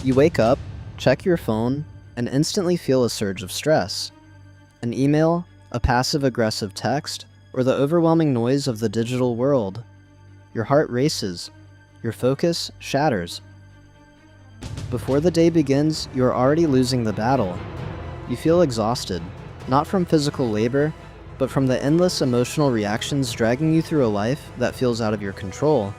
You wake up, check your phone, and instantly feel a surge of stress. An email, a passive-aggressive text, or the overwhelming noise of the digital world. Your heart races. Your focus shatters. Before the day begins, you are already losing the battle. You feel exhausted, not from physical labor, but from the endless emotional reactions dragging you through a life that feels out of your control.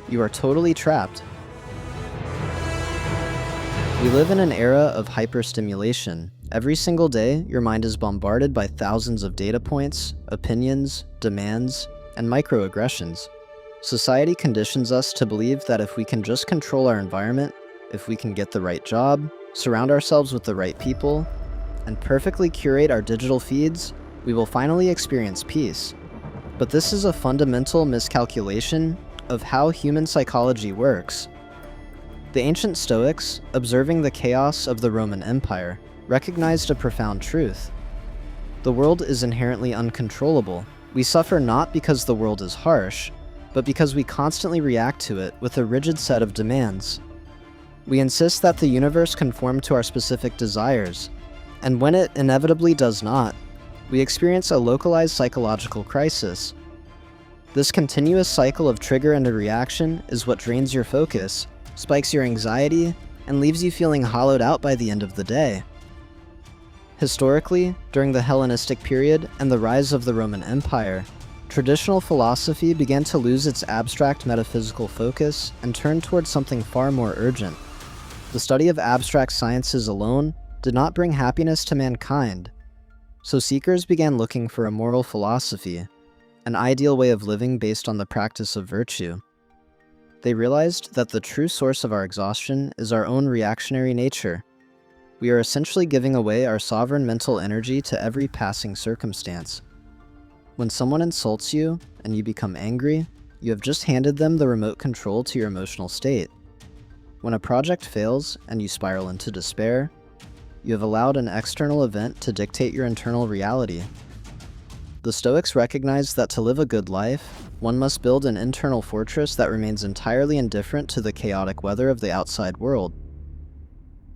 You are totally trapped. We live in an era of hyperstimulation. Every single day, your mind is bombarded by thousands of data points, opinions, demands, and microaggressions. Society conditions us to believe that if we can just control our environment, if we can get the right job, surround ourselves with the right people, and perfectly curate our digital feeds, we will finally experience peace. But this is a fundamental miscalculation of how human psychology works. The ancient Stoics, observing the chaos of the Roman Empire, recognized a profound truth. The world is inherently uncontrollable. We suffer not because the world is harsh, but because we constantly react to it with a rigid set of demands. We insist that the universe conform to our specific desires, and when it inevitably does not, we experience a localized psychological crisis. This continuous cycle of trigger and reaction is what drains your focus, spikes your anxiety, and leaves you feeling hollowed out by the end of the day. Historically, during the Hellenistic period and the rise of the Roman Empire, traditional philosophy began to lose its abstract metaphysical focus and turn towards something far more urgent. The study of abstract sciences alone did not bring happiness to mankind, so seekers began looking for a moral philosophy, an ideal way of living based on the practice of virtue. They realized that the true source of our exhaustion is our own reactionary nature. We are essentially giving away our sovereign mental energy to every passing circumstance. When someone insults you and you become angry, you have just handed them the remote control to your emotional state. When a project fails and you spiral into despair, you have allowed an external event to dictate your internal reality. The Stoics recognized that to live a good life, one must build an internal fortress that remains entirely indifferent to the chaotic weather of the outside world.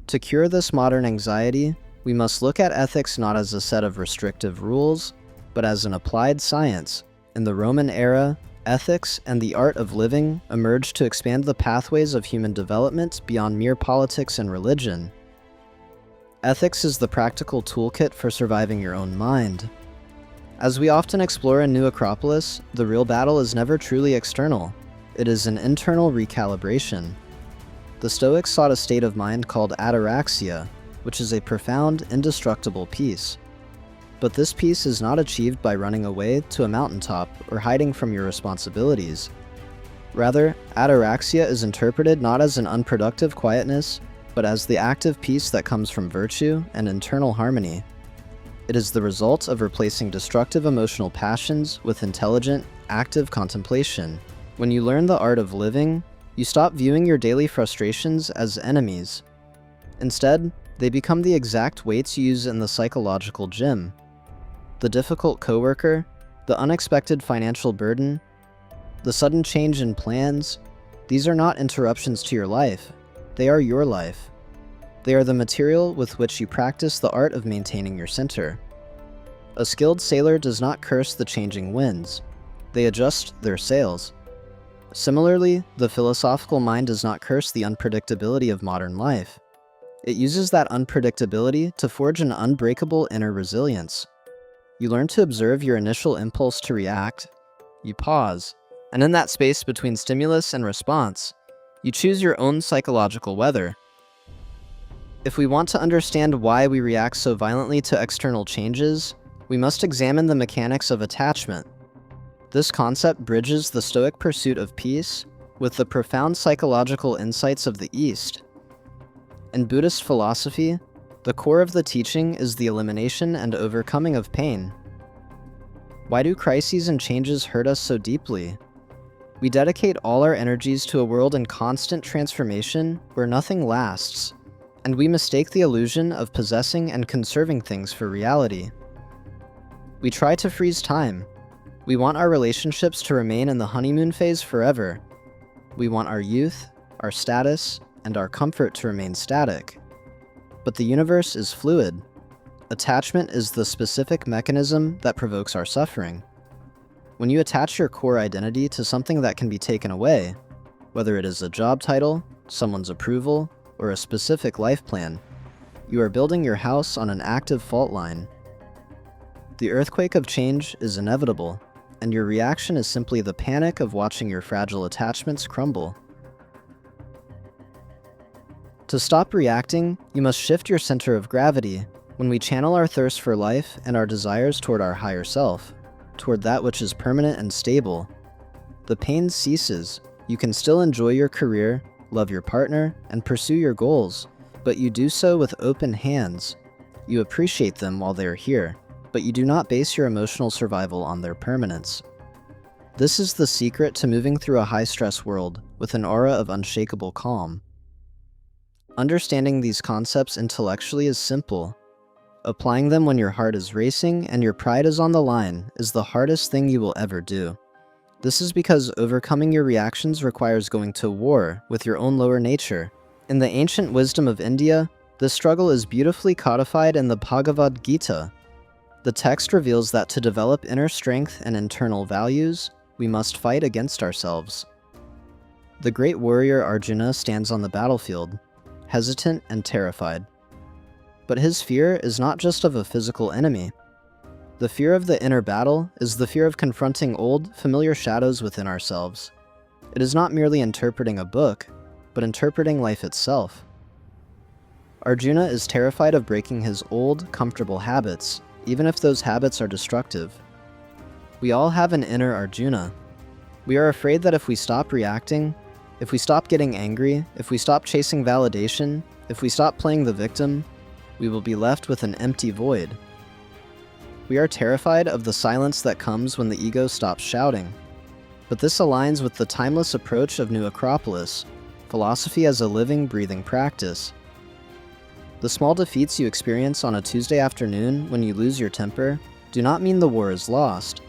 To cure this modern anxiety, we must look at ethics not as a set of restrictive rules, but as an applied science. In the Roman era, ethics and the art of living emerged to expand the pathways of human development beyond mere politics and religion. Ethics is the practical toolkit for surviving your own mind. As we often explore a new Acropolis, the real battle is never truly external. It is an internal recalibration. The Stoics sought a state of mind called Ataraxia, which is a profound, indestructible peace. But this peace is not achieved by running away to a mountaintop or hiding from your responsibilities. Rather, Ataraxia is interpreted not as an unproductive quietness, but as the active peace that comes from virtue and internal harmony. It is the result of replacing destructive emotional passions with intelligent, active contemplation. When you learn the art of living, you stop viewing your daily frustrations as enemies. Instead, they become the exact weights you use in the psychological gym. The difficult coworker, the unexpected financial burden, the sudden change in plans, these are not interruptions to your life. They are your life. They are the material with which you practice the art of maintaining your center. A skilled sailor does not curse the changing winds. They adjust their sails. Similarly, the philosophical mind does not curse the unpredictability of modern life. It uses that unpredictability to forge an unbreakable inner resilience. You learn to observe your initial impulse to react. You pause, and in that space between stimulus and response, you choose your own psychological weather. If we want to understand why we react so violently to external changes, we must examine the mechanics of attachment. This concept bridges the Stoic pursuit of peace with the profound psychological insights of the East. In Buddhist philosophy, the core of the teaching is the elimination and overcoming of pain. Why do crises and changes hurt us so deeply? We dedicate all our energies to a world in constant transformation where nothing lasts, and we mistake the illusion of possessing and conserving things for reality. We try to freeze time. We want our relationships to remain in the honeymoon phase forever. We want our youth, our status, and our comfort to remain static. But the universe is fluid. Attachment is the specific mechanism that provokes our suffering. When you attach your core identity to something that can be taken away, whether it is a job title, someone's approval, or a specific life plan, you are building your house on an active fault line. The earthquake of change is inevitable, and your reaction is simply the panic of watching your fragile attachments crumble. To stop reacting, you must shift your center of gravity when we channel our thirst for life and our desires toward our higher self, toward that which is permanent and stable. The pain ceases. You can still enjoy your career, love your partner, and pursue your goals, but you do so with open hands. You appreciate them while they are here, but you do not base your emotional survival on their permanence. This is the secret to moving through a high-stress world with an aura of unshakable calm. Understanding these concepts intellectually is simple. Applying them when your heart is racing and your pride is on the line is the hardest thing you will ever do. This is because overcoming your reactions requires going to war with your own lower nature. In the ancient wisdom of India, this struggle is beautifully codified in the Bhagavad Gita. The text reveals that to develop inner strength and internal values, we must fight against ourselves. The great warrior Arjuna stands on the battlefield, hesitant and terrified. But his fear is not just of a physical enemy. The fear of the inner battle is the fear of confronting old, familiar shadows within ourselves. It is not merely interpreting a book, but interpreting life itself. Arjuna is terrified of breaking his old, comfortable habits, even if those habits are destructive. We all have an inner Arjuna. We are afraid that if we stop reacting, if we stop getting angry, if we stop chasing validation, if we stop playing the victim, we will be left with an empty void. We are terrified of the silence that comes when the ego stops shouting. But this aligns with the timeless approach of New Acropolis, philosophy as a living, breathing practice. The small defeats you experience on a Tuesday afternoon when you lose your temper do not mean the war is lost.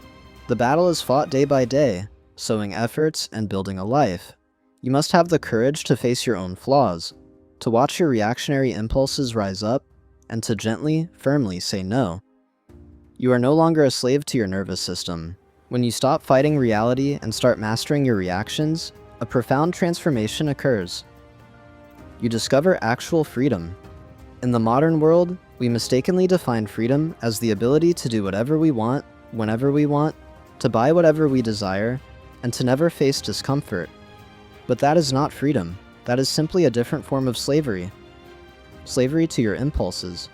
The battle is fought day by day, sowing efforts and building a life. You must have the courage to face your own flaws, to watch your reactionary impulses rise up, and to gently, firmly say no. You are no longer a slave to your nervous system. When you stop fighting reality and start mastering your reactions, a profound transformation occurs. You discover actual freedom. In the modern world, we mistakenly define freedom as the ability to do whatever we want, whenever we want, to buy whatever we desire, and to never face discomfort. But that is not freedom. That is simply a different form of slavery. Slavery to your impulses.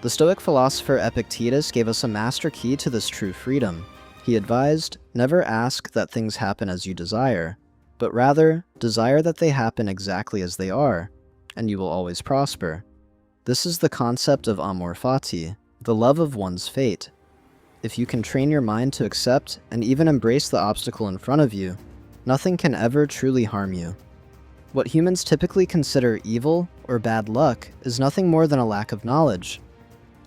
The Stoic philosopher Epictetus gave us a master key to this true freedom. He advised, never ask that things happen as you desire, but rather desire that they happen exactly as they are, and you will always prosper. This is the concept of Amor, Fati, the love of one's fate. If you can train your mind to accept and even embrace the obstacle in front of you, nothing can ever truly harm you. What humans typically consider evil or bad luck is nothing more than a lack of knowledge,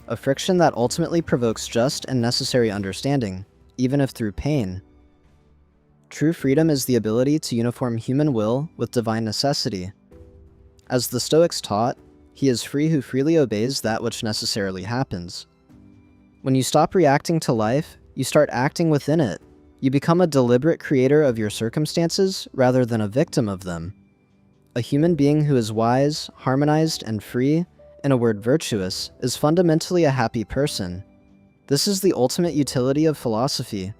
a friction that ultimately provokes just and necessary understanding, even if through pain. True freedom is the ability to uniform human will with divine necessity. As the Stoics taught, he is free who freely obeys that which necessarily happens. When you stop reacting to life, you start acting within it. You become a deliberate creator of your circumstances rather than a victim of them. A human being who is wise, harmonized, and free, in a word virtuous, is fundamentally a happy person. This is the ultimate utility of philosophy.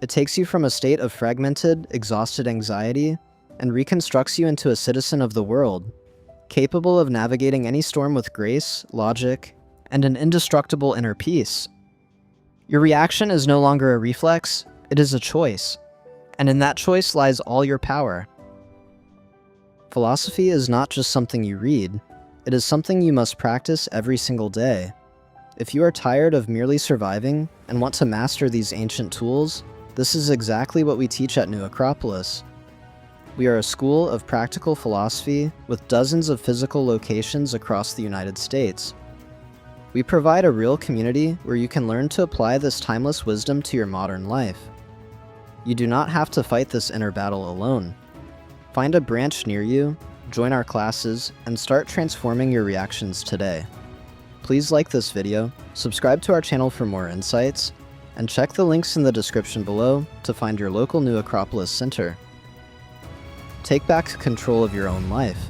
It takes you from a state of fragmented, exhausted anxiety and reconstructs you into a citizen of the world, capable of navigating any storm with grace, logic, and an indestructible inner peace. Your reaction is no longer a reflex, it is a choice, and in that choice lies all your power. Philosophy is not just something you read, it is something you must practice every single day. If you are tired of merely surviving and want to master these ancient tools, this is exactly what we teach at New Acropolis. We are a school of practical philosophy with dozens of physical locations across the United States. We provide a real community where you can learn to apply this timeless wisdom to your modern life. You do not have to fight this inner battle alone. Find a branch near you, join our classes, and start transforming your reactions today. Please like this video, subscribe to our channel for more insights, and check the links in the description below to find your local new Acropolis center. Take back control of your own life.